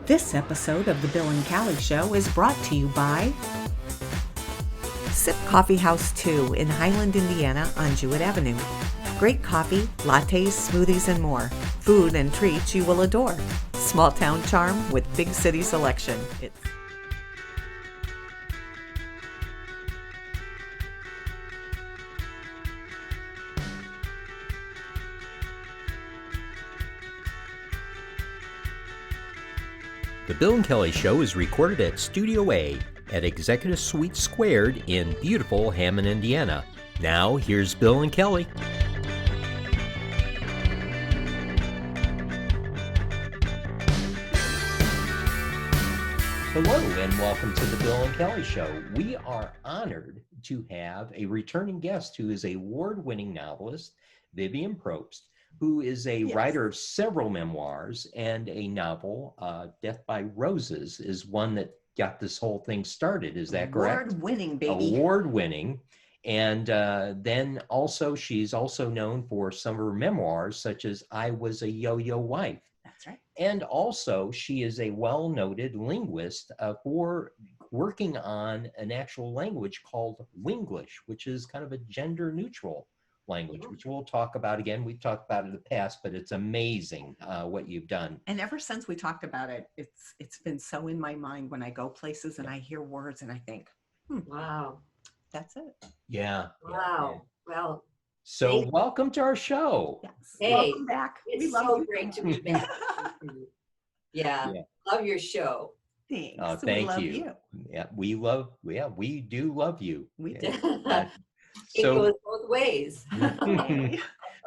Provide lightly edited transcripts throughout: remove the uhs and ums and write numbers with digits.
This episode of The Bill and Callie Show is brought to you by Sip Coffee House 2 in Highland, Indiana on Jewett Avenue. Great coffee, lattes, smoothies, and more. Food and treats you will adore. Small town charm with big city selection. The Bill and Kelly Show is recorded at Studio A at Executive Suite Squared in beautiful Hammond, Indiana. Now, here's Bill and Kelly. Hello and welcome to the Bill and Kelly Show. We are honored to have a returning guest who is a award-winning novelist, Vivian Probst, who is a writer of several memoirs and a novel. Death by Roses is one that got this whole thing started. Is that correct? Award-winning, baby. Award-winning. And then also, she's also known for some of her memoirs, such as I Was a Yo-Yo Wife. That's right. And also, she is a well-noted linguist for working on an actual language called Linguist, which is kind of a gender-neutral language, which we'll talk about again. We've talked about it in the past, but it's amazing what you've done. And ever since we talked about it, it's been so in my mind when I go places and I hear words and I think, wow, that's it. Yeah. Wow. Well, So welcome to our show. Yes. Hey, welcome back. it's so great to be back. Yeah, love your show. Thanks. Oh, We thank love you. Yeah, we do love you. We Yeah. do. It goes both ways.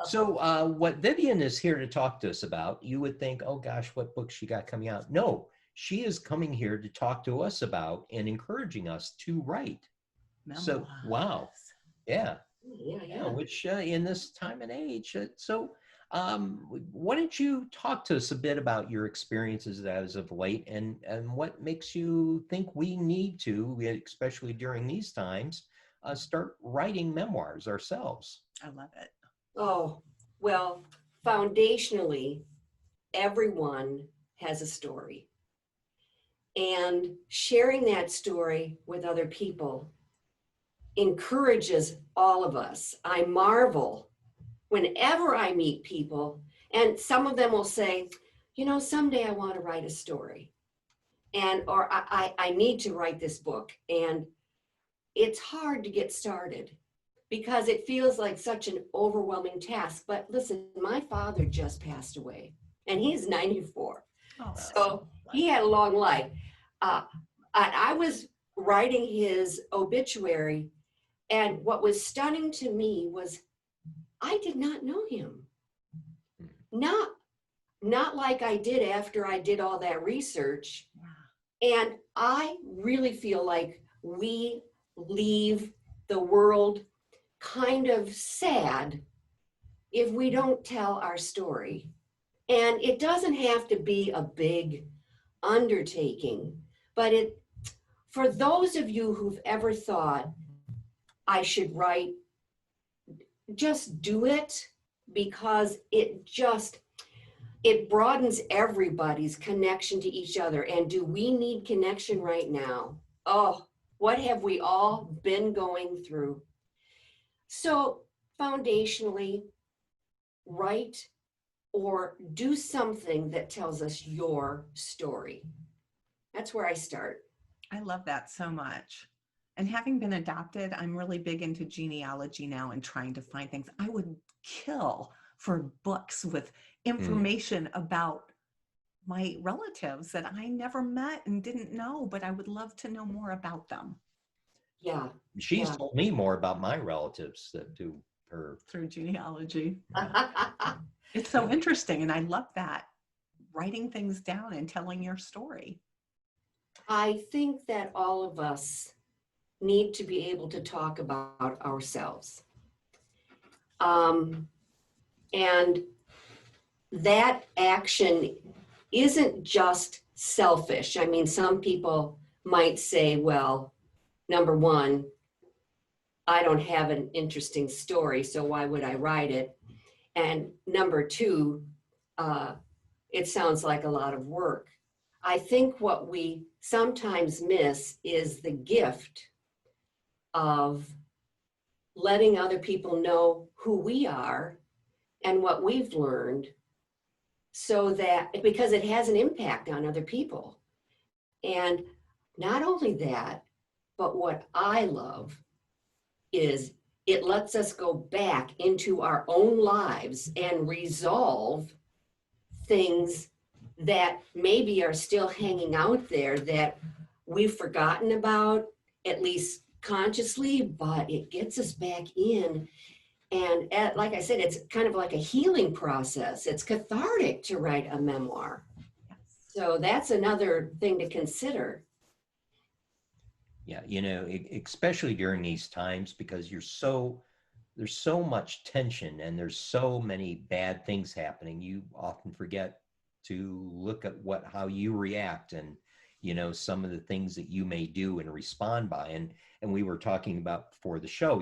So what Vivian is here to talk to us about, you would think, oh gosh, what book she got coming out? No, she is coming here to talk to us about and encouraging us to write. So, wow. Yeah. Yeah. Which in this time and age. Why don't you talk to us a bit about your experiences as of late and what makes you think we need to, especially during these times, start writing memoirs ourselves? I love it. Oh, well, foundationally, everyone has a story. And sharing that story with other people encourages all of us. I marvel whenever I meet people, and some of them will say, you know, someday I want to write a story, or I need to write this book. And it's hard to get started because it feels like such an overwhelming task. But listen, my father just passed away and he's 94. Oh, So he had a long life. I was writing his obituary, and what was stunning to me was I did not know him. Not like I did after I did all that research. And I really feel like we leave the world kind of sad if we don't tell our story. And it doesn't have to be a big undertaking, but for those of you who've ever thought I should write, just do it, because it broadens everybody's connection to each other. And do we need connection right now? Oh, what have we all been going through? So foundationally, write or do something that tells us your story. That's where I start. I love that so much. And having been adopted, I'm really big into genealogy now and trying to find things. I would kill for books with information about my relatives that I never met and didn't know, but I would love to know more about them. Yeah. She's told me more about my relatives through her. Through genealogy. It's so interesting. And I love that. Writing things down and telling your story. I think that all of us need to be able to talk about ourselves. And that action isn't just selfish. I mean, some people might say, well, number one, I don't have an interesting story, so why would I write it? And number two, it sounds like a lot of work. I think what we sometimes miss is the gift of letting other people know who we are and what we've learned, so that, because it has an impact on other people. And not only that, but what I love is it lets us go back into our own lives and resolve things that maybe are still hanging out there that we've forgotten about, at least consciously, but it gets us back in. And like I said, it's kind of like a healing process. It's cathartic to write a memoir. So that's another thing to consider. Yeah, especially during these times, because there's so much tension and there's so many bad things happening. You often forget to look at how you react and, some of the things that you may do and respond by. And we were talking about before the show,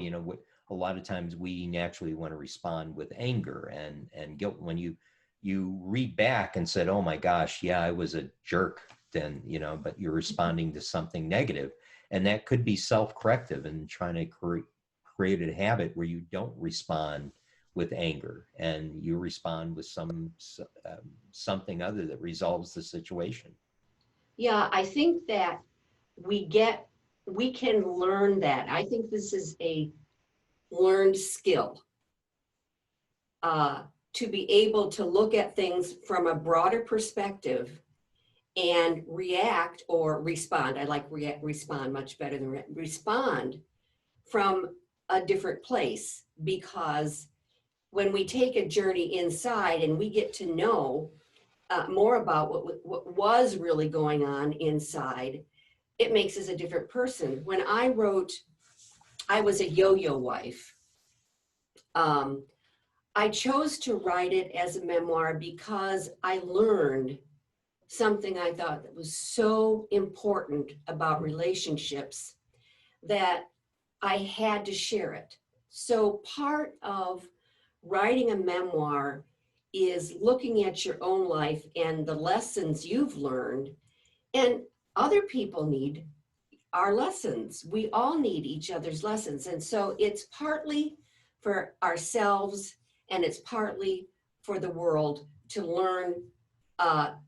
a lot of times we naturally want to respond with anger and guilt. When you read back and said, oh my gosh, yeah, I was a jerk then, but you're responding to something negative. And that could be self-corrective and trying to create a habit where you don't respond with anger and you respond with something other that resolves the situation. Yeah, I think that we can learn that. I think this is a learned skill, to be able to look at things from a broader perspective and react or respond. I like respond much better than respond from a different place, because when we take a journey inside and we get to know more about what was really going on inside, it makes us a different person. When I wrote, I was a yo-yo wife. I chose to write it as a memoir because I learned something I thought that was so important about relationships that I had to share it. So part of writing a memoir is looking at your own life and the lessons you've learned, and other people need our lessons. We all need each other's lessons. And so it's partly for ourselves and it's partly for the world to learn,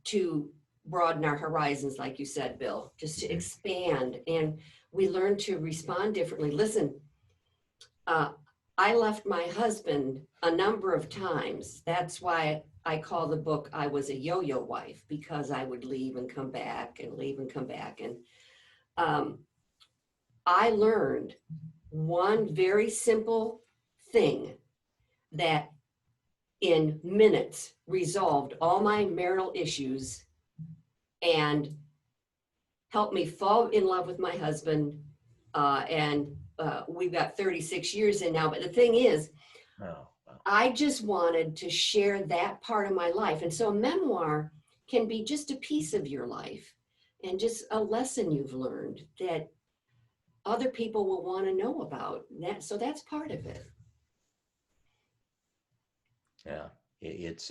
to broaden our horizons, like you said, Bill, just to expand. And we learn to respond differently. Listen, I left my husband a number of times. That's why I call the book I Was a Yo-Yo Wife, because I would leave and come back and leave and come back. And I learned one very simple thing that in minutes resolved all my marital issues and helped me fall in love with my husband. And we've got 36 years in now. But the thing is, I just wanted to share that part of my life. And so a memoir can be just a piece of your life and just a lesson you've learned that other people will want to know about. So that's part of it. Yeah, it's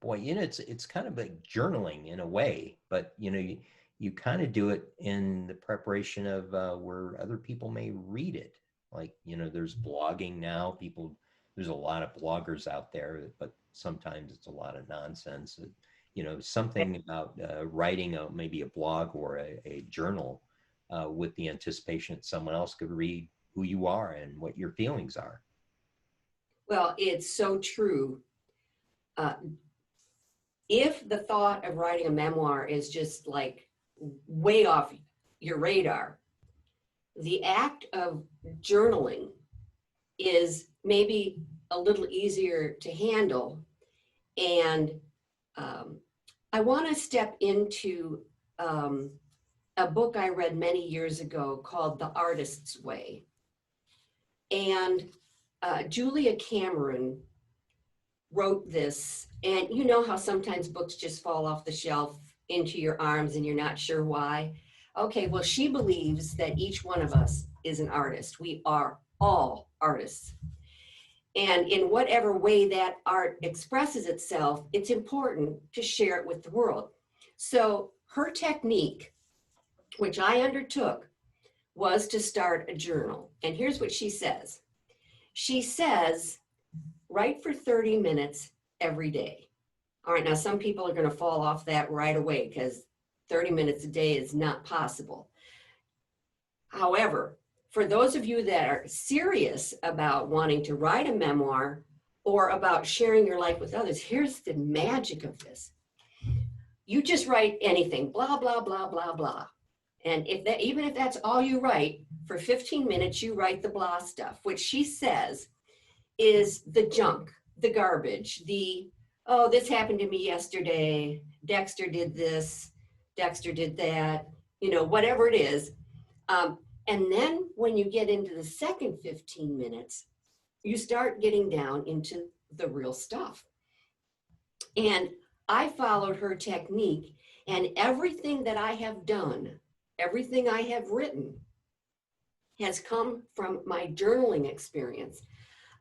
boy, it's kind of like journaling in a way, but you kind of do it in the preparation of where other people may read it. Like, there's blogging now. There's a lot of bloggers out there, but sometimes it's a lot of nonsense. Something about writing maybe a blog or a journal with the anticipation that someone else could read who you are and what your feelings are. Well, it's so true. If the thought of writing a memoir is just like way off your radar, the act of journaling is maybe a little easier to handle. And I want to step into a book I read many years ago called The Artist's Way. And Julia Cameron wrote this, and you know how sometimes books just fall off the shelf into your arms and you're not sure why. Okay, well, she believes that each one of us is an artist. We are all artists. And in whatever way that art expresses itself, it's important to share it with the world. So her technique, which I undertook, was to start a journal. And here's what she says. She says, write for 30 minutes every day. All right, now some people are going to fall off that right away because 30 minutes a day is not possible. However, for those of you that are serious about wanting to write a memoir or about sharing your life with others, here's the magic of this. You just write anything, blah, blah, blah, blah, blah. And if that, even if that's all you write, for 15 minutes, you write the blah stuff, which she says is the junk, the garbage, the, oh, this happened to me yesterday, Dexter did this, Dexter did that, you know, whatever it is. And then when you get into the second 15 minutes, you start getting down into the real stuff. And I followed her technique, and everything that I have done, everything I have written has come from my journaling experience.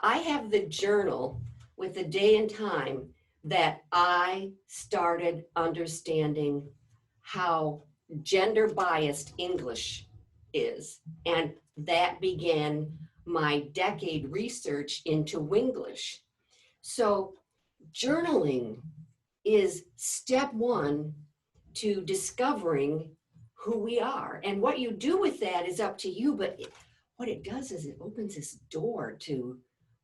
I have the journal with the day and time that I started understanding how gender biased English is. And that began my decade research into Winglish. So journaling is step one to discovering who we are. And what you do with that is up to you, but what it does is it opens this door to,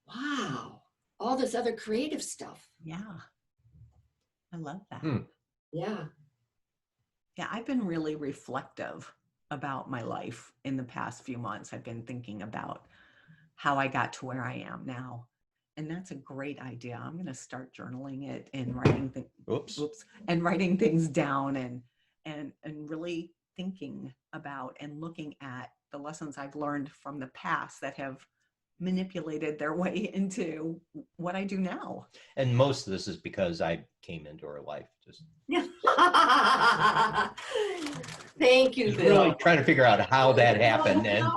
wow, all this other creative stuff. Yeah. I love that. Yeah. Yeah, I've been really reflective about my life in the past few months. I've been thinking about how I got to where I am now. And that's a great idea. I'm going to start journaling it and writing and writing things down and really thinking about and looking at the lessons I've learned from the past that have manipulated their way into what I do now. And most of this is because I came into her life. Just Thank you, just Bill. really trying to figure out how that happened No. and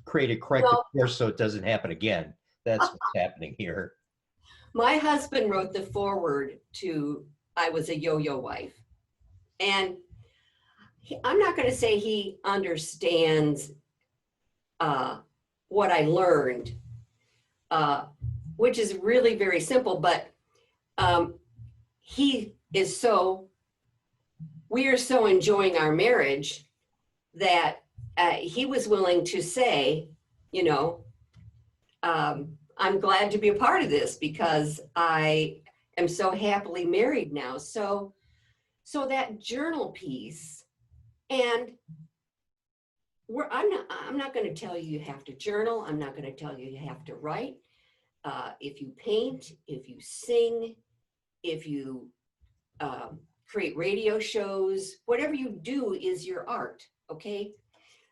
create a corrective course so it doesn't happen again. That's what's happening here. My husband wrote the foreword to I Was a Yo-Yo Wife. And I'm not going to say he understands what I learned, which is really very simple, but we are so enjoying our marriage that he was willing to say, you know, I'm glad to be a part of this because I am so happily married now. So that journal piece, and I'm not going to tell you you have to journal. I'm not going to tell you you have to write. If you paint, if you sing, if you create radio shows, whatever you do is your art, okay?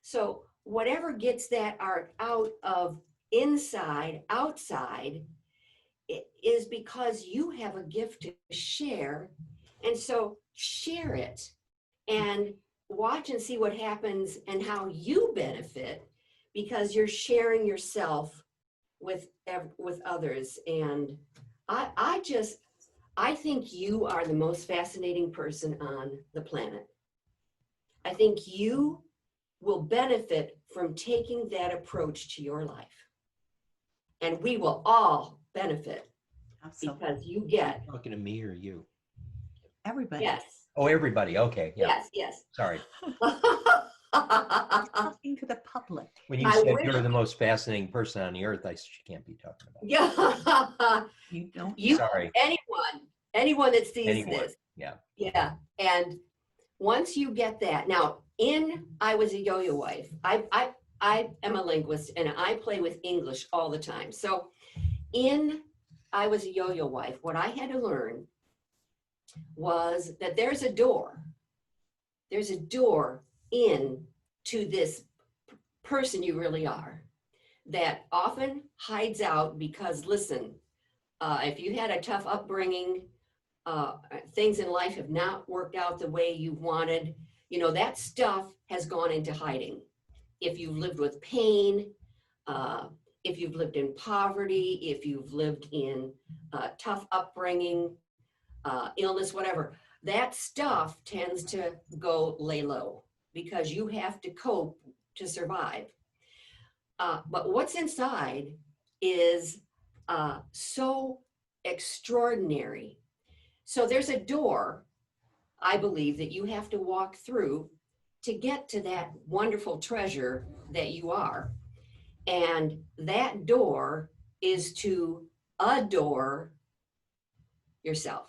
So whatever gets that art out of inside, outside, it is because you have a gift to share. And so share it and watch and see what happens and how you benefit because you're sharing yourself with others. And I think you are the most fascinating person on the planet. I think you will benefit from taking that approach to your life. And we will all benefit. Absolutely. Because you get. Talking to me or you? Everybody. Yes. Oh, everybody. Okay. Yeah. Yes. Sorry. Talking to the public. When you said you're the most fascinating person on the earth, she can't be talking about. Yeah. You don't. Sorry. Anyone that sees this. Yeah. Yeah. And once you get that, now I Was a Yo-Yo Wife, I am a linguist and I play with English all the time. So in I Was a Yo-Yo Wife, what I had to learn was that there's a door in to this person you really are that often hides out because, listen, if you had a tough upbringing, things in life have not worked out the way you wanted, you know, that stuff has gone into hiding. If you've lived with pain, if you've lived in poverty, if you've lived in tough upbringing, illness, whatever, that stuff tends to go lay low because you have to cope to survive. But what's inside is so extraordinary. So there's a door, I believe, that you have to walk through to get to that wonderful treasure that you are. And that door is to adore yourself.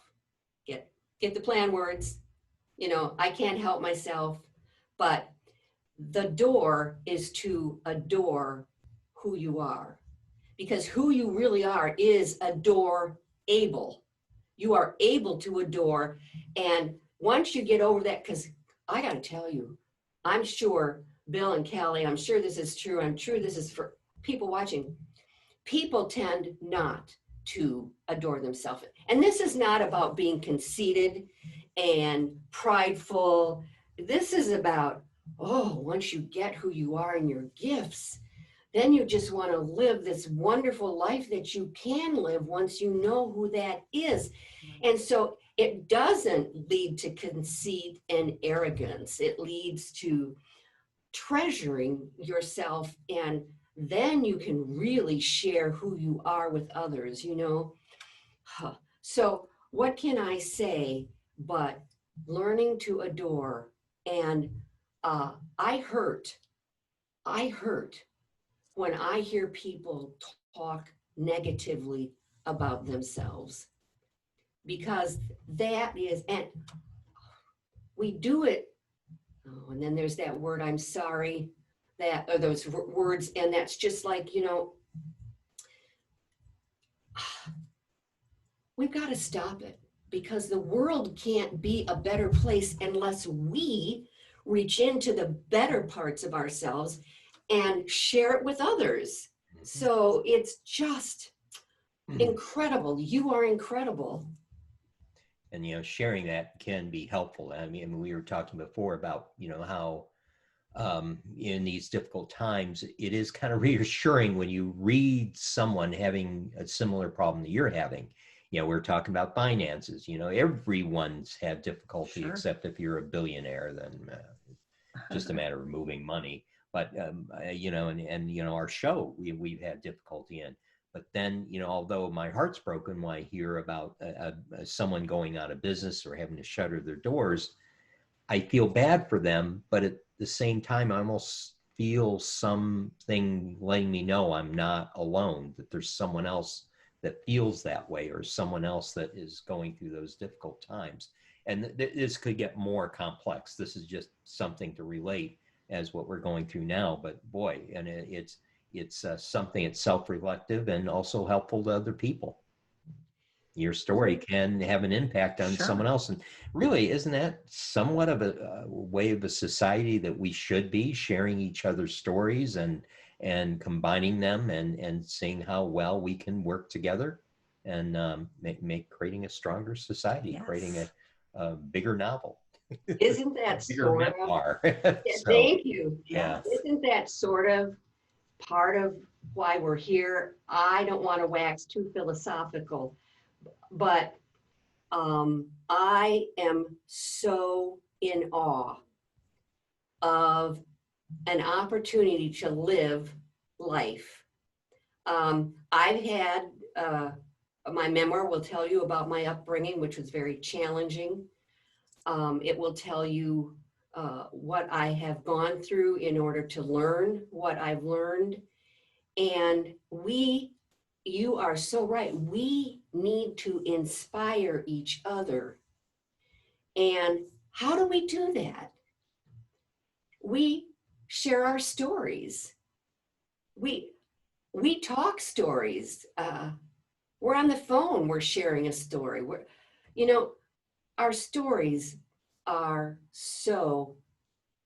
Get the plan words. You know, I can't help myself, but the door is to adore who you are, because who you really are is adore-able. You are able to adore. And once you get over that, because I got to tell you, I'm sure Bill and Kelly, I'm sure this is true. I'm sure this is for people watching. People tend not to adore themselves. And this is not about being conceited and prideful. This is about, once you get who you are and your gifts, then you just want to live this wonderful life that you can live once you know who that is. And so it doesn't lead to conceit and arrogance. It leads to treasuring yourself, and then you can really share who you are with others, you know. So what can I say but learning to adore? And I hurt when I hear people talk negatively about themselves, because that is, and we do it. Oh, and then there's that word, I'm sorry, that, or those words, and that's just like, you know, we've got to stop it, because the world can't be a better place unless we reach into the better parts of ourselves and share it with others. So it's just incredible. You are incredible. And, you know, sharing that can be helpful. I mean, we were talking before about, you know, how in these difficult times, it is kind of reassuring when you read someone having a similar problem that you're having. You know, we're talking about finances. You know, everyone's had difficulty, Sure. except if you're a billionaire, then just a matter of moving money. But, you know, and, you know, our show, we've had difficulty in. But then, you know, although my heart's broken when I hear about someone going out of business or having to shutter their doors, I feel bad for them. But at the same time, I almost feel something letting me know I'm not alone, that there's someone else that feels that way, or someone else that is going through those difficult times. And this could get more complex. This is just something to relate as what we're going through now. But boy, and it's something that's self-reflective and also helpful to other people. Your story can have an impact on someone else. And really, isn't that somewhat of a way of a society that we should be sharing each other's stories and combining them and seeing how well we can work together and creating a stronger society, creating a bigger novel. Isn't that sort of memoir? So, thank you. Yeah. Isn't that sort of part of why we're here? I don't want to wax too philosophical, but I am so in awe of an opportunity to live life. I've had, my memoir will tell you about my upbringing, which was very challenging. It will tell you what I have gone through in order to learn what I've learned. And you are so right. We need to inspire each other. And how do we do that? We share our stories. We talk stories. We're on the phone, we're sharing a story. Our stories are so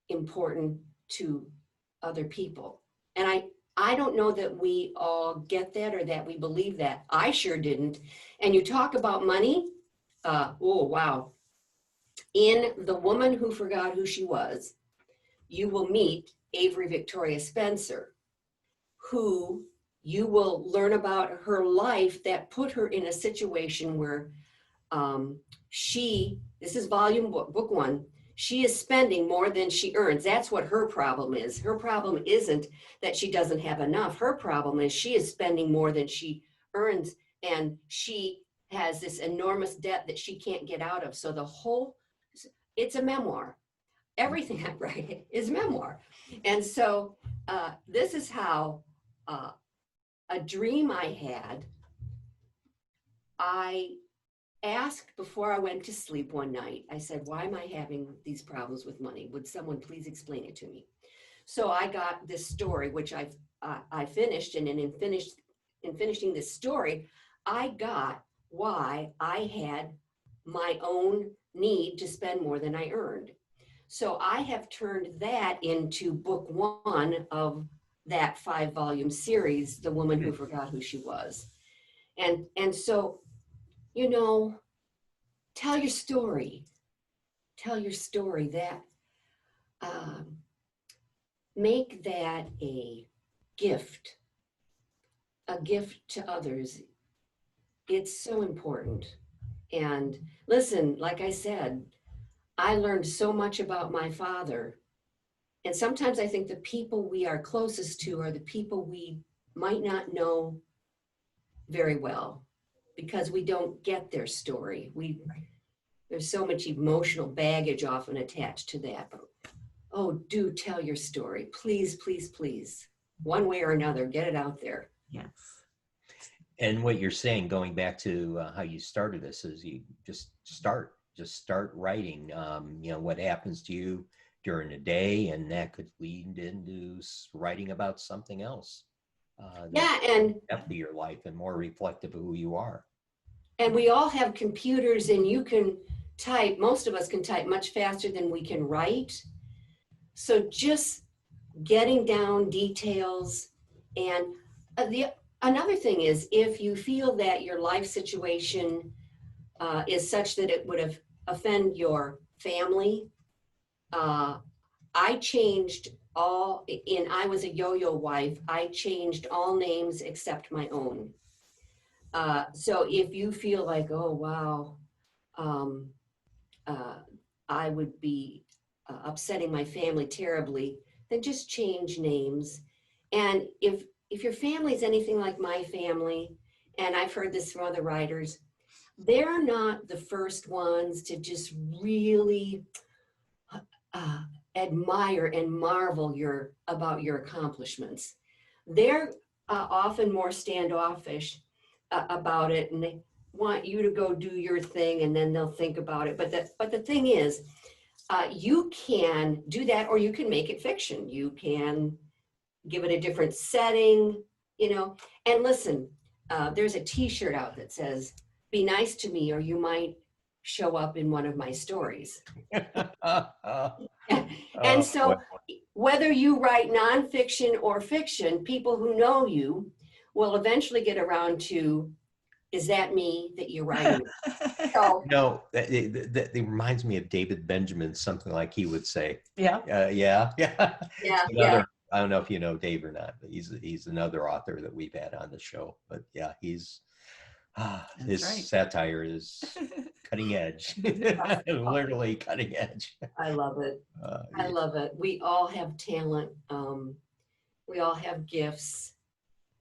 important to other people. And I don't know that we all get that or that we believe that. I sure didn't. And you talk about money. Oh, wow. In The Woman Who Forgot Who She Was, you will meet Avery Victoria Spencer, who you will learn about her life that put her in a situation where this is book one, she is spending more than she earns. That's what her problem is. Her problem isn't that she doesn't have enough. Her problem is she is spending more than she earns, and she has this enormous debt that she can't get out of. So it's a memoir. Everything I write is memoir. And so this is how a dream I had, I asked before I went to sleep one night. I said, why am I having these problems with money? Would someone please explain it to me? So I got this story, which I finished, and in finishing this story, I got why I had my own need to spend more than I earned. So I have turned that into book one of that 5-volume series, The Woman Who Forgot Who She Was. And so, tell your story. Tell your story. That make that a gift to others. It's so important. And listen, like I said, I learned so much about my father. And sometimes I think the people we are closest to are the people we might not know very well, because we don't get their story. There's so much emotional baggage often attached to that. But, oh, do tell your story. Please, please, please. One way or another, get it out there. Yes. And what you're saying, going back to how you started this, is you just start writing, what happens to you during the day, and that could lead into writing about something else. And depth of your life and more reflective of who you are. And we all have computers, and you can type, most of us can type much faster than we can write. So just getting down details. And another thing is, if you feel that your life situation is such that it would offend your family, I changed I was a yo-yo wife, I changed all names except my own. So if you feel like, oh, wow, I would be upsetting my family terribly, then just change names. And if your family is anything like my family, and I've heard this from other writers, they're not the first ones to just really admire and marvel about your accomplishments. They're often more standoffish about it, and they want you to go do your thing, and then they'll think about it. But the thing is, you can do that, or you can make it fiction. You can give it a different setting, And listen, there's a T-shirt out that says, "Be nice to me, or you might show up in one of my stories." And so whether you write nonfiction or fiction, people who know you will eventually get around to, is that me that you're writing? So, no, that reminds me of David Benjamin, something like he would say. Yeah. Yeah. yeah. I don't know if you know Dave or not, but he's another author that we've had on the show. But yeah, his satire is cutting edge, literally cutting edge. I love it. I love it. We all have talent. We all have gifts,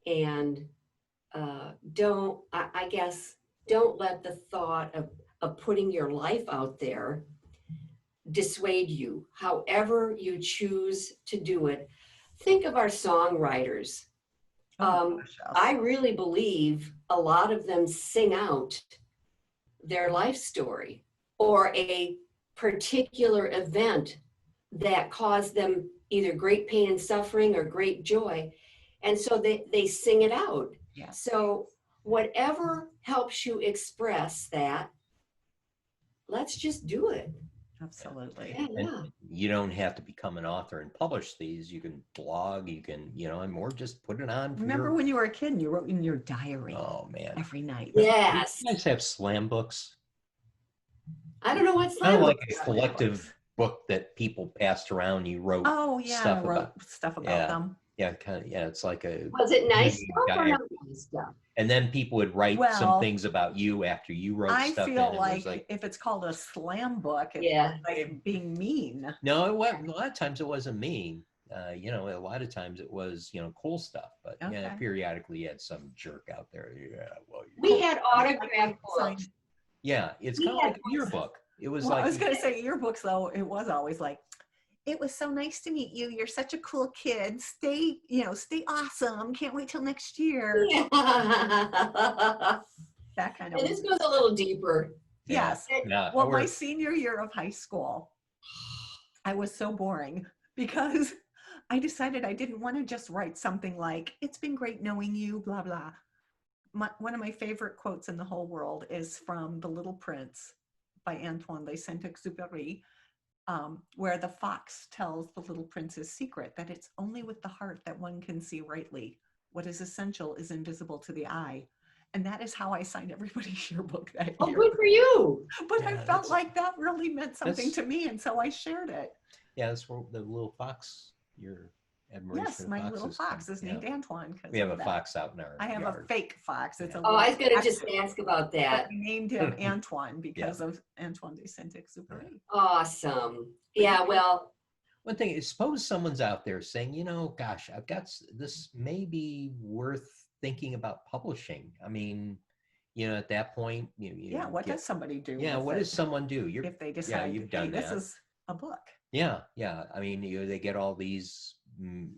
and don't let the thought of putting your life out there dissuade you. However you choose to do it. Think of our songwriters. I really believe a lot of them sing out their life story or a particular event that caused them either great pain and suffering or great joy. And so they sing it out. Yeah. So whatever helps you express that, let's just do it. Absolutely. Yeah. You don't have to become an author and publish these. You can blog, you can, or just put it on. Remember when you were a kid and you wrote in your diary? Oh, man. Every night. Yes. You guys have slam books? I don't know what slam like a collective book that people passed around. You wrote stuff about them. Yeah, kind of. Yeah, it's like a Was it nice mini stuff or diary. not nice stuff? And then people would write some Well, things about you after you wrote I stuff in. feel It was like like, if it's called a slam book, it's Yeah. like being mean. no, it wasn't. A lot of times it wasn't mean. You know, a lot of times it was, you know, cool stuff. But yeah, Okay. periodically you had some jerk out there. Yeah, well, We had autographed books. yeah, it's We kind of had like a yearbook. It was Well, like I was going to say yearbooks, though. It was always like, it was so nice to meet you. You're such a cool kid. Stay, stay awesome. Can't wait till next year. Yeah. That kind of. And this goes a little deeper. Yes. Yeah, Well, my senior year of high school, I was so boring because I decided I didn't want to just write something like, it's been great knowing you, blah, blah. One of my favorite quotes in the whole world is from The Little Prince by Antoine de Saint-Exupéry, where the fox tells the little prince's secret, that it's only with the heart that one can see rightly. What is essential is invisible to the eye. And that is how I signed everybody's yearbook that year. Oh, good for you. But I felt like that really meant something to me, and so I shared it. Yeah, that's where the little fox, your admiration. Yes, my little fox is named Antoine. We have a fox out in our I have yard. A fake fox. It's a Oh, I was going to just ask about that. We named him Antoine because of Antoine de Saint-Exupéry. Awesome. Yeah, well. One thing is, suppose someone's out there saying, you know, gosh, I've got this may be worth thinking about publishing. I mean, you know, at that point, what does somebody do? Yeah, what does someone do? If they decide, you've done this is a book. Yeah. I mean, they get all these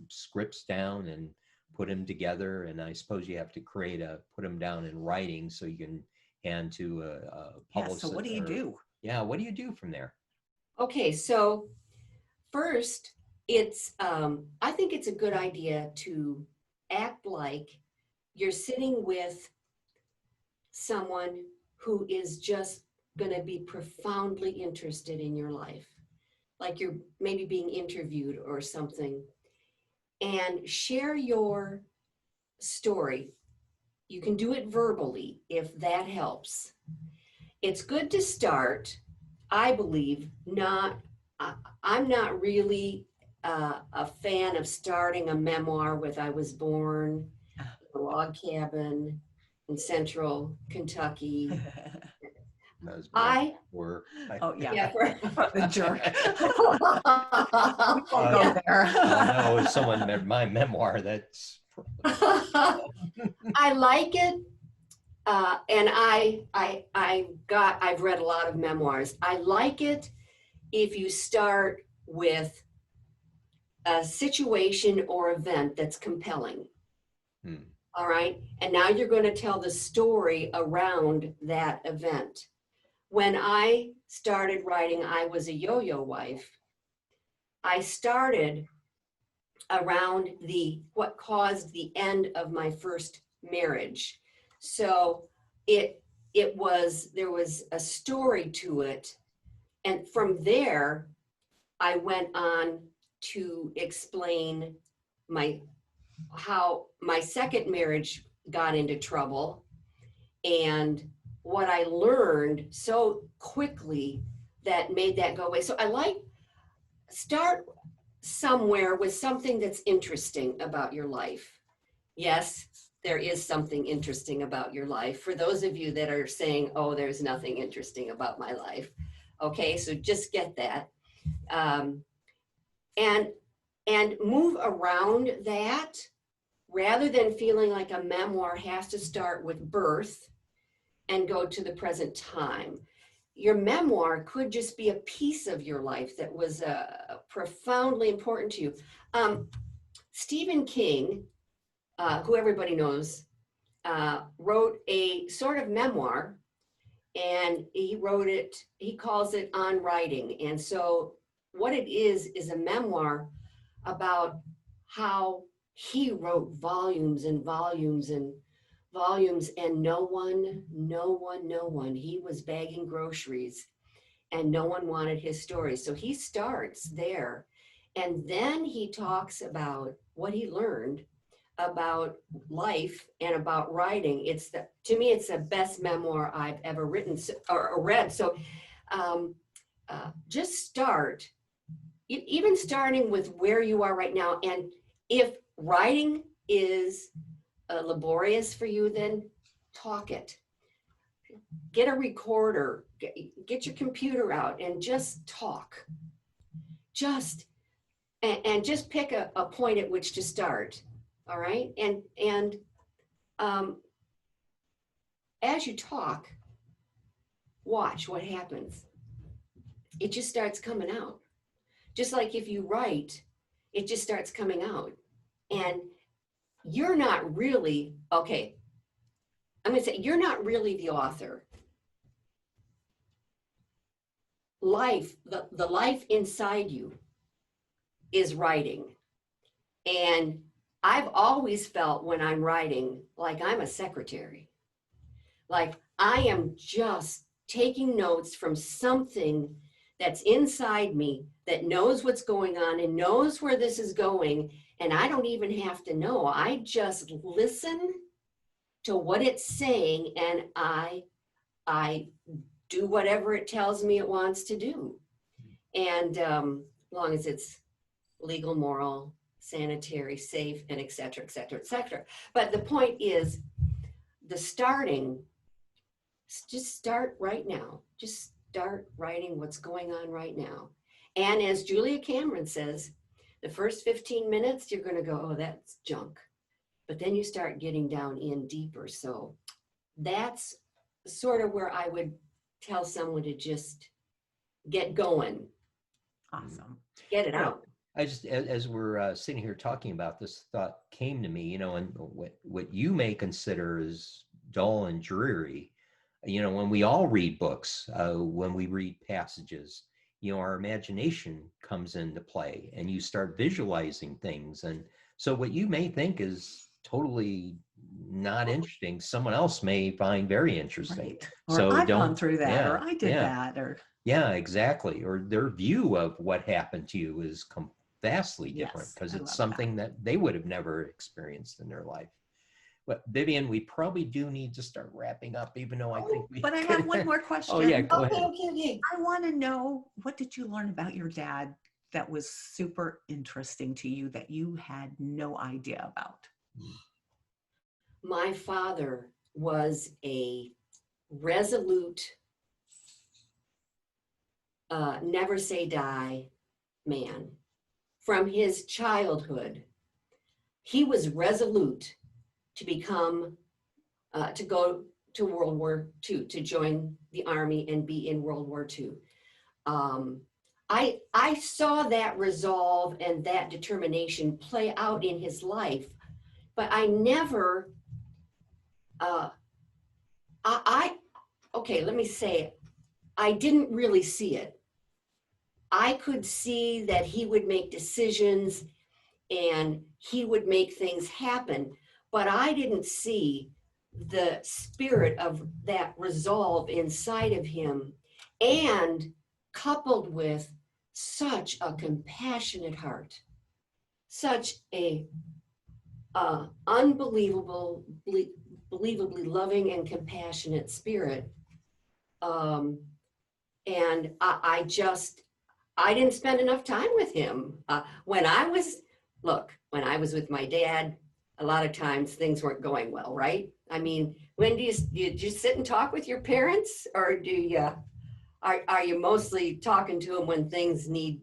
scripts down and put them together, and I suppose you have to put them down in writing so you can hand to a publisher. So what do you do? Yeah, what do you do from there? Okay, so first, it's I think it's a good idea to act like you're sitting with someone who is just going to be profoundly interested in your life, like you're maybe being interviewed or something, and share your story. You can do it verbally if that helps. It's good to start, I believe, I'm not really a fan of starting a memoir with I was born in a log cabin in central Kentucky. Oh yeah, the jerk. Go there. No, if someone read my memoir, that's. I like it, and I've read a lot of memoirs. I like it if you start with a situation or event that's compelling. All right. And now you're going to tell the story around that event. When I started writing I Was a Yo-Yo Wife, I started around what caused the end of my first marriage. So there was a story to it. And from there, I went on to explain how my second marriage got into trouble and what I learned so quickly that made that go away. So I start somewhere with something that's interesting about your life. Yes, there is something interesting about your life. For those of you that are saying, oh, there's nothing interesting about my life. Okay, so just get that. And move around that rather than feeling like a memoir has to start with birth and go to the present time. Your memoir could just be a piece of your life that was profoundly important to you. Stephen King, who everybody knows, wrote a sort of memoir, and he calls it On Writing. And so what it is a memoir about how he wrote volumes and volumes and volumes, and no one, he was bagging groceries and no one wanted his story. So he starts there, and then he talks about what he learned about life and about writing. To me, it's the best memoir I've ever written or read. So just start, even starting with where you are right now. And if writing is laborious for you, then talk it. Get a recorder, get your computer out and just talk. And just pick a point at which to start. All right. And as you talk, watch what happens. It just starts coming out. Just like if you write, it just starts coming out. And you're not really, okay, I'm going to say, you're not really the author. Life, the life inside you is writing. And I've always felt when I'm writing like I'm a secretary. Like I am just taking notes from something that's inside me that knows what's going on and knows where this is going. And I don't even have to know. I just listen to what it's saying and I do whatever it tells me it wants to do. And as long as it's legal, moral, sanitary, safe, and et cetera, et cetera, et cetera. But the point is the starting, just start right now. Just start writing what's going on right now. And as Julia Cameron says, the first 15 minutes, you're going to go, oh, that's junk. But then you start getting down in deeper. So that's sort of where I would tell someone to just get going. Awesome. Get it out. I just, as we're sitting here talking about this, thought came to me, you know, and what you may consider as dull and dreary, you know, when we all read books, when we read passages, you know, our imagination comes into play and you start visualizing things. And so what you may think is totally not interesting, someone else may find very interesting. Right. Or So I've gone through that, yeah, or I did yeah. that, or yeah, exactly. Or their view of what happened to you is vastly different Yes, because I it's love something that they would have never experienced in their life. But Vivian, we probably do need to start wrapping up, even though I think we but I have one more question. Oh yeah, go ahead. Okay. I want to know, what did you learn about your dad that was super interesting to you that you had no idea about? My father was a resolute, never say die man. From his childhood, he was resolute to become, to go to World War II, to join the Army and be in World War II. I saw that resolve and that determination play out in his life, but I never, okay, let me say, I didn't really see it. I could see that he would make decisions and he would make things happen, but I didn't see the spirit of that resolve inside of him, and coupled with such a compassionate heart, such a unbelievably loving and compassionate spirit. And I didn't spend enough time with him. When I was with my dad, a lot of times things weren't going well, right? I mean, when do you just sit and talk with your parents, or do you, are you mostly talking to them when things need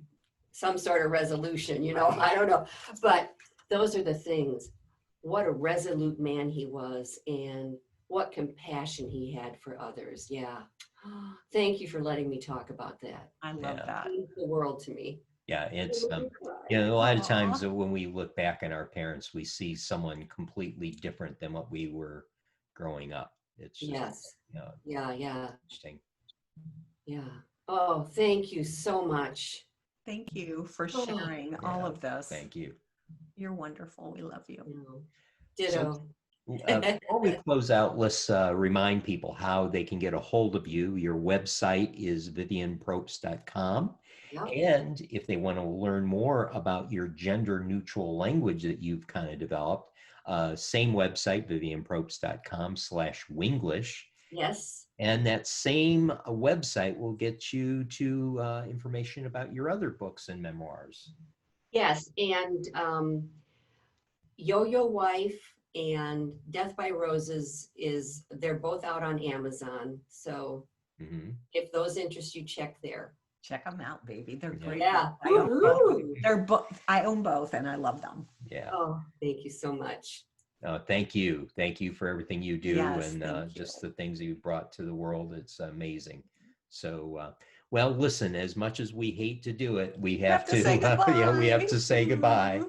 some sort of resolution? You know, I don't know, but those are the things. What a resolute man he was, and what compassion he had for others. Yeah. Thank you for letting me talk about that. I love that. It means the world to me. Yeah, it's you know, a lot of times when we look back on our parents, we see someone completely different than what we were growing up. It's just, yes. You know, Yeah. interesting. Yeah. Oh, thank you so much. Thank you for sharing all of this. Thank you. You're wonderful. We love you. Ditto. Before we close out, let's remind people how they can get a hold of you. Your website is vivianprobst.com. Yep. And if they want to learn more about your gender neutral language that you've kind of developed, same website, vivianprobst.com/winglish. Yes. And that same website will get you to information about your other books and memoirs. Yes. And Yo-Yo Wife and Death by Roses they're both out on Amazon. So Mhm. if those interest you, check there. Check them out, baby. They're Yeah. great. Yeah. I own both. Woo-hoo. I own both, and I love them. Yeah. Oh, thank you so much. Thank you. Thank you for everything you do, Yes, and thank just you. the things you brought to the world. It's amazing. So, well, listen, as much as we hate to do it, we have to, say we have goodbye. to say goodbye.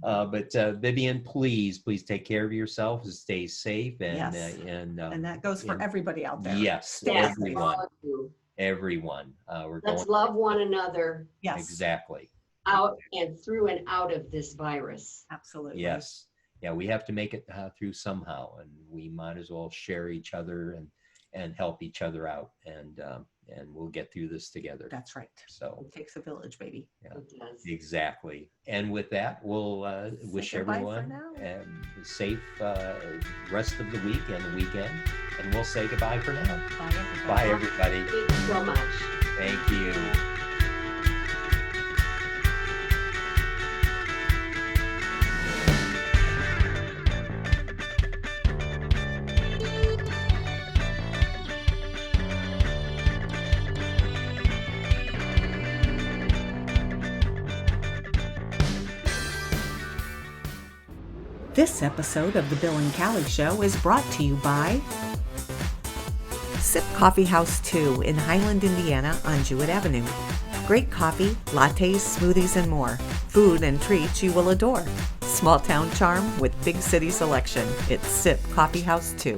Mhm. But Vivian, please take care of yourself and stay safe. And, Yes. and that goes for and everybody out there. yes, Stay Yes, safe. all everyone, of you. everyone. We're Let's going love one another Yes. exactly. out and through and out of this virus. Absolutely. Yes. Yeah, we have to make it through somehow, and we might as well share each other and help each other out, and we'll get through this together. That's right. So It takes a village, baby. yeah, It does. exactly. And with that, we'll wish goodbye for everyone now. a safe rest of the week and the weekend, and we'll say goodbye for now. Bye, everybody. Bye, everybody. Thank you so much. Thank you. This episode of The Bill and Callie Show is brought to you by Sip Coffee House 2 in Highland, Indiana on Jewett Avenue. Great coffee, lattes, smoothies, and more. Food and treats you will adore. Small town charm with big city selection. It's Sip Coffee House 2.